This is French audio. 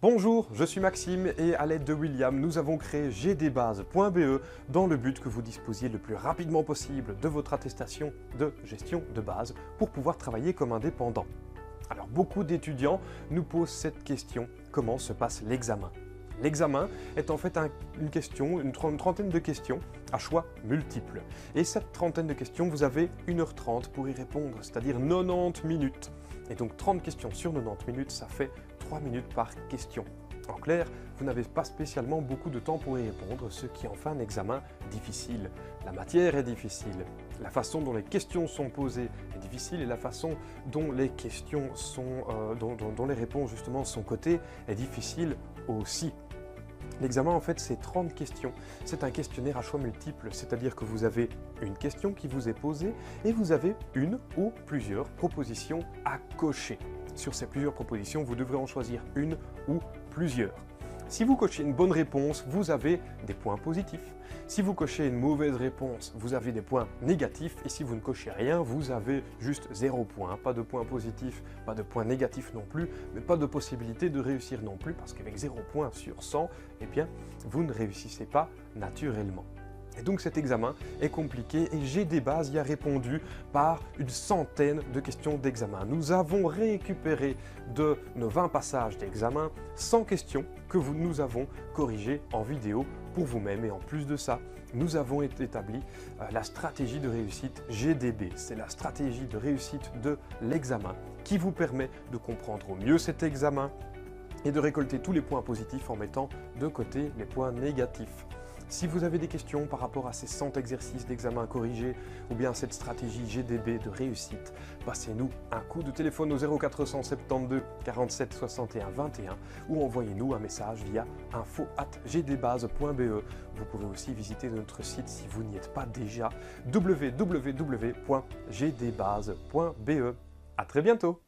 Bonjour, je suis Maxime et à l'aide de William, nous avons créé gdbase.be dans le but que vous disposiez le plus rapidement possible de votre attestation de gestion de base pour pouvoir travailler comme indépendant. Alors beaucoup d'étudiants nous posent cette question, comment se passe l'examen ? L'examen est en fait une trentaine de questions à choix multiples. Et cette trentaine de questions, vous avez 1h30 pour y répondre, c'est-à-dire 90 minutes. Et donc 30 questions sur 90 minutes, ça fait 3 minutes par question. En clair, vous n'avez pas spécialement beaucoup de temps pour y répondre, ce qui en fait un examen difficile. La matière est difficile, la façon dont les questions sont posées est difficile et la façon dont les questions sont, dont les réponses justement sont cotées est difficile aussi. L'examen, en fait, c'est 30 questions. C'est un questionnaire à choix multiples, c'est-à-dire que vous avez une question qui vous est posée et vous avez une ou plusieurs propositions à cocher. Sur ces plusieurs propositions, vous devrez en choisir une ou plusieurs. Si vous cochez une bonne réponse, vous avez des points positifs. Si vous cochez une mauvaise réponse, vous avez des points négatifs. Et si vous ne cochez rien, vous avez juste 0 point. Pas de points positifs, pas de points négatifs non plus, mais pas de possibilité de réussir non plus, parce qu'avec 0 point sur 100, eh bien, vous ne réussissez pas naturellement. Et donc cet examen est compliqué et gdbase y a répondu par une centaine de questions d'examen. Nous avons récupéré de nos 20 passages d'examen 100 questions que nous avons corrigées en vidéo pour vous-même. Et en plus de ça, nous avons établi la stratégie de réussite GDB. C'est la stratégie de réussite de l'examen qui vous permet de comprendre au mieux cet examen et de récolter tous les points positifs en mettant de côté les points négatifs. Si vous avez des questions par rapport à ces 100 exercices d'examen corrigés ou bien cette stratégie GDB de réussite, passez-nous un coup de téléphone au 0472 47 61 21 ou envoyez-nous un message via info@gdbase.be. Vous pouvez aussi visiter notre site si vous n'y êtes pas déjà, www.gdbase.be. À très bientôt!